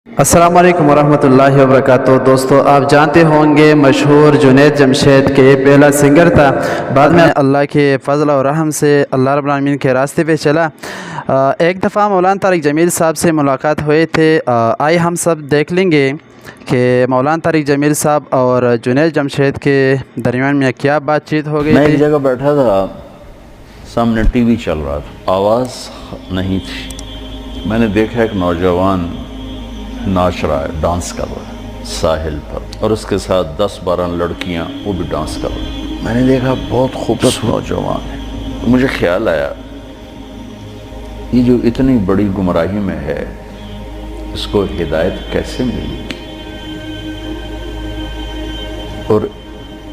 السلام علیکم ورحمۃ اللہ وبرکاتہ۔ دوستو، آپ جانتے ہوں گے مشہور جنید جمشید کے پہلا سنگر تھا، بعد میں اللہ کے فضل و رحم سے اللہ رب العالمین کے راستے پہ چلا۔ ایک دفعہ مولانا طارق جمیل صاحب سے ملاقات ہوئے تھے۔ آئے ہم سب دیکھ لیں گے کہ مولانا طارق جمیل صاحب اور جنید جمشید کے درمیان میں کیا بات چیت ہو گئی میں تھی۔ ایک جگہ بیٹھا تھا، سامنے ٹی وی چل رہا تھا، آواز نہیں تھی۔ میں نے دیکھا ایک نوجوان ناچ رہا ہے، ڈانس کر رہا ہے ساحل پر، اور اس کے ساتھ 10-12 لڑکیاں وہ بھی ڈانس کر رہی ہیں۔ میں نے دیکھا بہت خوبصورت نوجوان ہے۔ مجھے خیال آیا یہ جو اتنی بڑی گمراہی میں ہے، اس کو ہدایت کیسے ملی، اور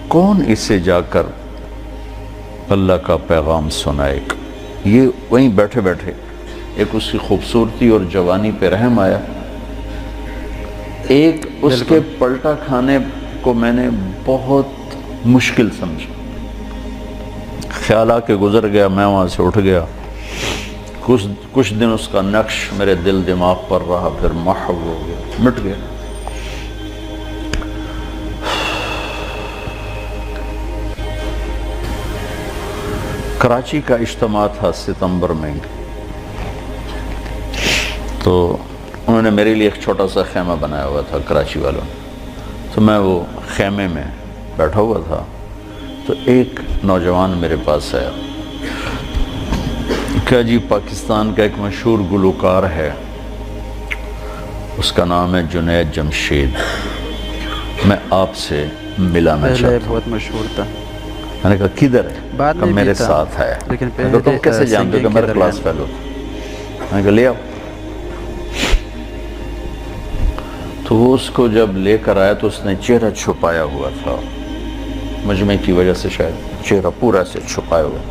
کون اسے جا کر اللہ کا پیغام سنائے گا۔ یہ وہیں بیٹھے بیٹھے ایک اس کی خوبصورتی اور جوانی پہ رحم آیا، ایک اس کے پلٹا کھانے کو میں نے بہت مشکل سمجھا۔ خیال آ کے گزر گیا، میں وہاں سے اٹھ گیا۔ کچھ دن اس کا نقش میرے دل دماغ پر رہا، پھر محو ہو گیا، مٹ گیا۔ کراچی کا اجتماع تھا ستمبر میں، تو انہوں نے میرے لیے ایک چھوٹا سا خیمہ بنایا ہوا تھا کراچی والوں نے، تو میں وہ خیمے میں بیٹھا ہوا تھا، تو ایک نوجوان میرے پاس آیا کہ جی پاکستان کا ایک مشہور گلوکار ہے، اس کا نام ہے جنید جمشید، میں آپ سے ملانا چاہتا ہوں۔ بہت مشہور تھا۔ میں نے کہا کدھر ہے؟ بعد میں میرے بھی تھا، ساتھ ہے۔ لیکن میں کہا تم کیسے جانتے ہو؟ کہ میرا کلاس فیلو تھا۔ میں نے کہا لے آؤ۔ تو وہ اس کو جب لے کر آیا تو اس نے چہرہ چھپایا ہوا تھا، مجمع کی وجہ سے شاید چہرہ پورا سے چھپایا ہوا۔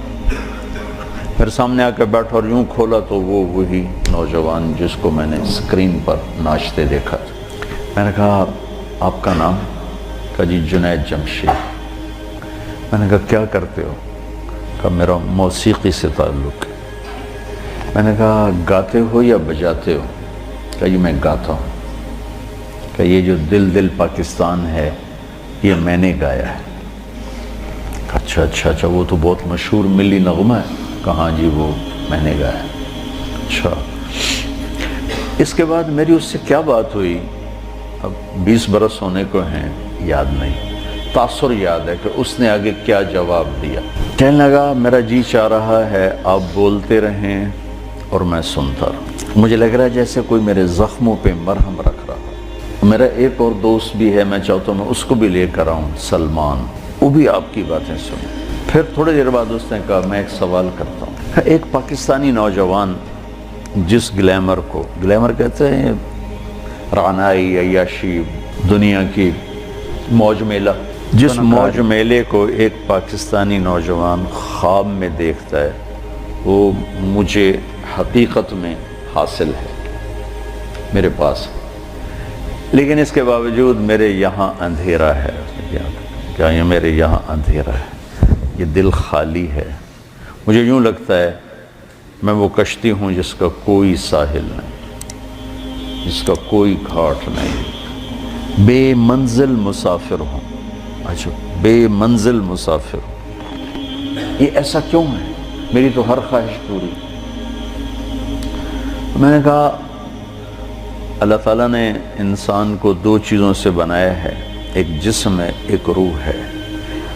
میرے سامنے آ کے بیٹھا اور یوں کھولا تو وہ وہی نوجوان جس کو میں نے اسکرین پر ناچتے دیکھا تھا۔ میں نے کہا آپ کا نام؟ کہا جی جنید جمشید۔ میں نے کہا کیا کرتے ہو؟ کہا میرا موسیقی سے تعلق ہے۔ میں نے کہا گاتے ہو یا بجاتے ہو؟ کہا جی میں گاتا ہوں۔ کہ یہ جو دل دل پاکستان ہے یہ میں نے گایا ہے۔ اچھا اچھا اچھا، وہ تو بہت مشہور ملی نغمہ ہے۔ کہاں جی وہ میں نے گایا ہے۔ اچھا، اس کے بعد میری اس سے کیا بات ہوئی، اب 20 برس ہونے کو ہیں، یاد نہیں، تاثر یاد ہے کہ اس نے آگے کیا جواب دیا۔ کہنے لگا میرا جی چاہ رہا ہے آپ بولتے رہیں اور میں سنتا رہوں۔ مجھے لگ رہا ہے جیسے کوئی میرے زخموں پہ مرہم رکھ رہا ہے۔ میرا ایک اور دوست بھی ہے، میں چاہتا ہوں میں اس کو بھی لے کر آؤں، سلمان، وہ بھی آپ کی باتیں سنیں۔ پھر تھوڑی دیر بعد اس نے کہا میں ایک سوال کرتا ہوں۔ ایک پاکستانی نوجوان جس گلیمر کو، گلیمر کہتے ہیں رعنائی، عیاشی، دنیا کی موج میلہ، جس موج میلے کو ایک پاکستانی نوجوان خواب میں دیکھتا ہے، وہ مجھے حقیقت میں حاصل ہے، میرے پاس، لیکن اس کے باوجود میرے یہاں اندھیرا ہے۔ کیا یہ میرے یہاں اندھیرا ہے، یہ دل خالی ہے، مجھے یوں لگتا ہے میں وہ کشتی ہوں جس کا کوئی ساحل نہیں، جس کا کوئی گھاٹ نہیں، بے منزل مسافر ہوں۔ اچھا، بے منزل مسافر ہوں، یہ ایسا کیوں ہے؟ میری تو ہر خواہش پوری۔ میں نے کہا اللہ تعالیٰ نے انسان کو 2 چیزوں سے بنایا ہے، ایک جسم ہے، ایک روح ہے،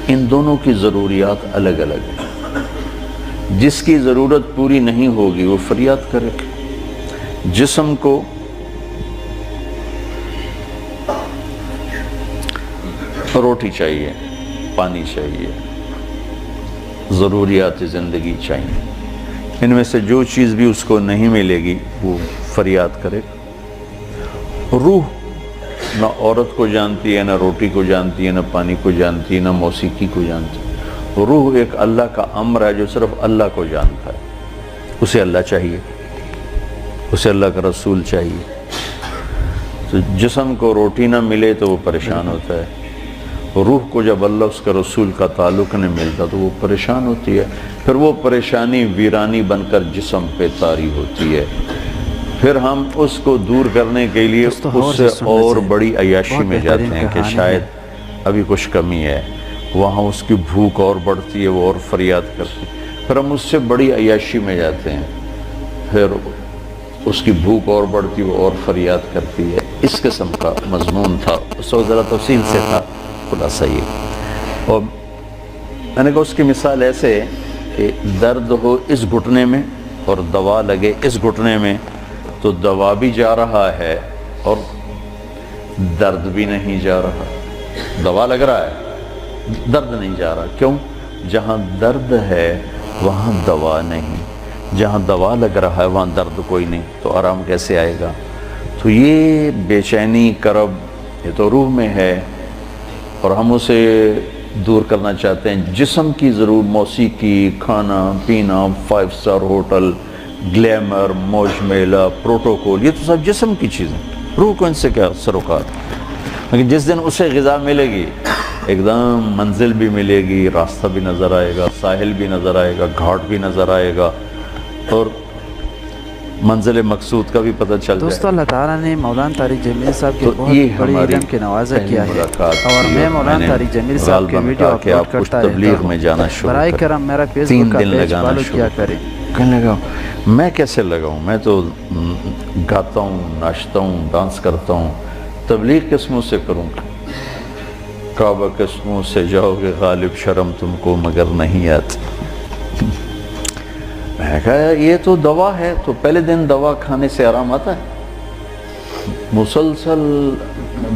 ان دونوں کی ضروریات الگ الگ ہیں۔ جس کی ضرورت پوری نہیں ہوگی وہ فریاد کرے۔ جسم کو روٹی چاہیے، پانی چاہیے، ضروریات زندگی چاہیے، ان میں سے جو چیز بھی اس کو نہیں ملے گی وہ فریاد کرے۔ روح نہ عورت کو جانتی ہے، نہ روٹی کو جانتی ہے، نہ پانی کو جانتی ہے، نہ موسیقی کو جانتی ہے۔ روح ایک اللہ کا امر ہے جو صرف اللہ کو جانتا ہے، اسے اللہ چاہیے، اسے اللہ کا رسول چاہیے۔ تو جسم کو روٹی نہ ملے تو وہ پریشان ہوتا ہے، روح کو جب اللہ اس کا رسول کا تعلق نہیں ملتا تو وہ پریشان ہوتی ہے، پھر وہ پریشانی ویرانی بن کر جسم پہ طاری ہوتی ہے۔ پھر ہم اس کو دور کرنے کے لیے اس سے اور بڑی عیاشی میں جاتے ہیں کہ شاید ابھی کچھ کمی ہے، وہاں اس کی بھوک اور بڑھتی ہے، وہ اور فریاد کرتی ہے، پھر ہم اس سے بڑی عیاشی میں جاتے ہیں، پھر اس کی بھوک اور بڑھتی وہ اور فریاد کرتی ہے۔ اس قسم کا مضمون تھا، اس وقت ذرا تفصیل سے تھا، خلاصہ یہ۔ اور میں نے کہا اس کی مثال ایسے ہے کہ درد ہو اس گھٹنے میں اور دوا لگے اس گھٹنے میں، تو دوا بھی جا رہا ہے اور درد بھی نہیں جا رہا۔ دوا لگ رہا ہے، درد نہیں جا رہا، کیوں؟ جہاں درد ہے وہاں دوا نہیں، جہاں دوا لگ رہا ہے وہاں درد کوئی نہیں، تو آرام کیسے آئے گا؟ تو یہ بے چینی، کرب، یہ تو روح میں ہے اور ہم اسے دور کرنا چاہتے ہیں۔ جسم کی ضرور موسیقی، کھانا پینا، 5 اسٹار ہوٹل، گلیمر، موج میلہ، پروٹوکول، یہ تو سب جسم کی چیزیں، روح کو ان سے کیا سروکار؟ لیکن جس دن اسے غذا ملے گی، ایک دم منزل بھی ملے گی، راستہ بھی نظر آئے گا، ساحل بھی نظر آئے گا، گھاٹ بھی نظر آئے گا، اور منزل مقصود کا بھی پتہ چل جائے۔ دوستو اللہ تعالیٰ نے مولانا طارق جمیل صاحب کے تو بہت یہ بڑی ہماری علم کے نوازہ کیا ہے، ملاقات اور تھی، میں مولانا طارق جمیل صاحب کے ویڈیو اپلوڈ کرتا رہتا تبلیغ میں جانا شروع برائے کریں، کرم میرا فیس 3 بک کا دن پیج لگانا فالو شروع کیا کریں۔ کہنے لگا میں کیسے لگاؤں، میں تو گاتا ہوں، ناچتا ہوں، ڈانس کرتا ہوں، تبلیغ کس منہ سے کروں؟ کعبہ کس منہ سے جاؤ گے غالب، شرم تم کو مگر نہیں آتی۔ میں نے کہا یہ تو دوا ہے، تو پہلے دن دوا کھانے سے آرام آتا ہے؟ مسلسل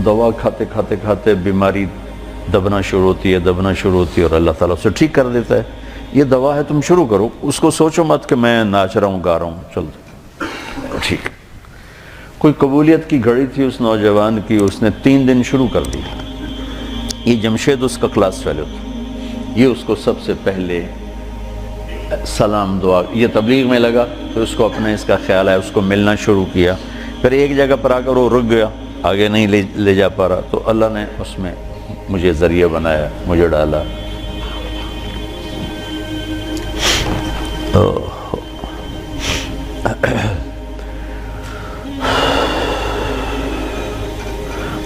دوا کھاتے کھاتے کھاتے بیماری دبنا شروع ہوتی ہے اور اللہ تعالیٰ اسے ٹھیک کر دیتا ہے۔ یہ دوا ہے، تم شروع کرو، اس کو سوچو مت کہ میں ناچ رہا ہوں، گا رہا ہوں، چل ٹھیک۔ کوئی قبولیت کی گھڑی تھی اس نوجوان کی، اس نے 3 دن شروع کر دیا۔ یہ جمشید اس کا کلاس فیلو تھا، یہ اس کو سب سے پہلے سلام دعا، یہ تبلیغ میں لگا، پھر اس کو اپنے اس کا خیال آیا، اس کو ملنا شروع کیا، پھر ایک جگہ پر آ کر وہ رک گیا، آگے نہیں لے جا پا رہا، تو اللہ نے اس میں مجھے ذریعہ بنایا، مجھے ڈالا۔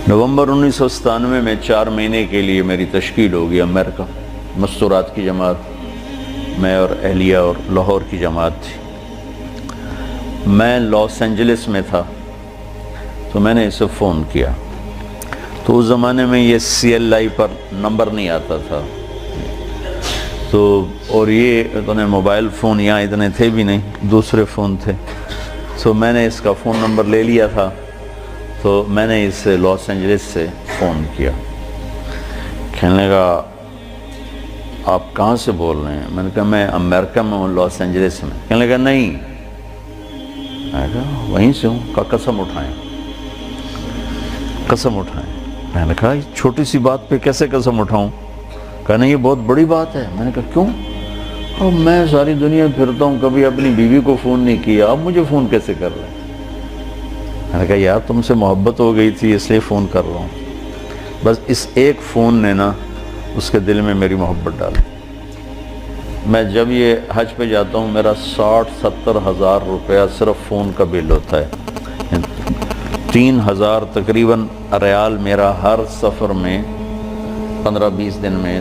نومبر 1997 میں 4 مہینے کے لیے میری تشکیل ہوگی امریکہ، مستورات کی جماعت، میں اور اہلیہ اور لاہور کی جماعت تھی۔ میں لاس اینجلس میں تھا، تو میں نے اسے فون کیا، تو اس زمانے میں یہ CLI پر نمبر نہیں آتا تھا، تو اور یہ اتنے موبائل فون یہاں اتنے تھے بھی نہیں، دوسرے فون تھے، تو میں نے اس کا فون نمبر لے لیا تھا، تو میں نے اسے لاس اینجلس سے فون کیا۔ کہنے لگا آپ کہاں سے بول رہے ہیں؟ میں نے کہا میں امریکہ میں ہوں، لاس اینجلس میں۔ کہنے لگا نہیں، میں نے کہا وہیں سے ہوں۔ کہا قسم اٹھائیں، قسم اٹھائیں۔ میں نے کہا چھوٹی سی بات پہ کیسے قسم اٹھاؤں؟ کہا نہیں یہ بہت بڑی بات ہے۔ میں نے کہا کیوں؟ اب میں ساری دنیا پھرتا ہوں، کبھی اپنی بیوی کو فون نہیں کیا، اب مجھے فون کیسے کر رہے ہیں؟ میں نے کہا یار تم سے محبت ہو گئی تھی اس لیے فون کر رہا ہوں، بس اس ایک فون نے نا اس کے دل میں میری محبت ڈالی۔ میں جب یہ حج پہ جاتا ہوں میرا 60-70 ہزار روپیہ صرف فون کا بل ہوتا ہے، 3000 تقریباً ریال میرا ہر سفر میں 15-20 دن میں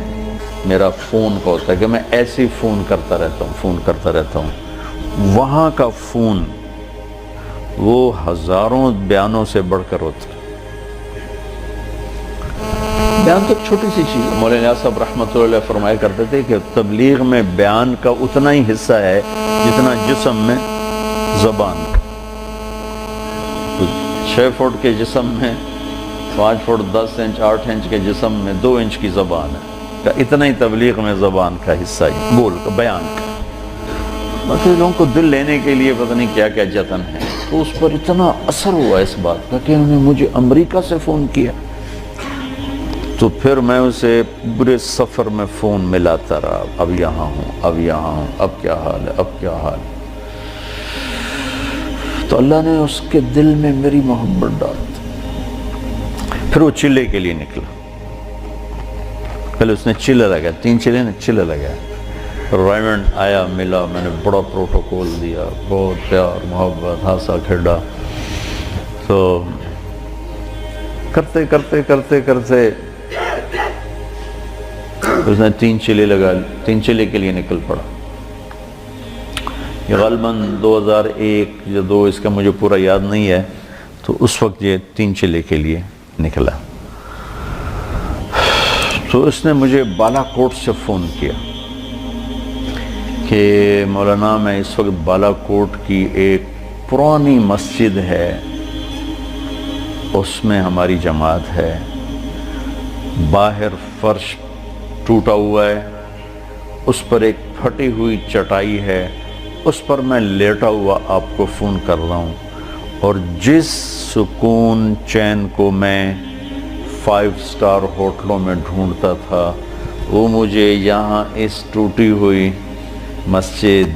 میرا فون کا ہوتا ہے کہ میں ایسے ہی فون کرتا رہتا ہوں۔ وہاں کا فون وہ ہزاروں بیانوں سے بڑھ کر ہوتا ہے۔ بیان تو چھوٹی سی چیز ہے، مولانا صاحب رحمۃ اللہ علیہ فرمایا کرتے تھے کہ تبلیغ میں بیان کا اتنا ہی حصہ ہے جتنا جسم میں زبان کا۔ 6 فٹ کے جسم میں 5 فٹ 10 انچ 8 انچ کے جسم میں 2 انچ کی زبان ہے، کہ اتنا ہی تبلیغ میں زبان کا حصہ ہے، بول کا، بیان کا۔ باقی لوگوں کو دل لینے کے لیے پتہ نہیں کیا کیا جتن ہے، تو اس پر اتنا اثر ہوا اس بات کا کہ انہوں نے مجھے امریکہ سے فون کیا۔ تو پھر میں اسے پورے سفر میں فون ملاتا رہا، اب یہاں ہوں، اب یہاں ہوں، اب کیا حال ہے، اب کیا حال ہے۔ تو اللہ نے اس کے دل میں میری محبت ڈال دی۔ پھر وہ چلے کے لیے نکلا، پہلے اس نے چلے لگایا، 3 چلے نے چلے لگایا، رائمنڈ آیا ملا، میں نے بڑا پروٹوکول دیا، بہت پیار محبت ہنسا کھیلا. تو کرتے کرتے کرتے کرتے اس نے 3 چلے کے لیے نکل پڑا. یہ غالباً 2001 یا 2 اس کا مجھے پورا یاد نہیں ہے. تو اس وقت یہ 3 چلے کے لیے نکلا. تو اس نے مجھے بالا کوٹ سے فون کیا کہ مولانا میں اس وقت بالا کوٹ کی ایک پرانی مسجد ہے، اس میں ہماری جماعت ہے، باہر فرش ٹوٹا ہوا ہے، اس پر ایک پھٹی ہوئی چٹائی ہے، اس پر میں لیٹا ہوا آپ کو فون کر رہا ہوں، اور جس سکون چین کو میں 5 سٹار ہوٹلوں میں ڈھونڈتا تھا وہ مجھے یہاں اس ٹوٹی ہوئی مسجد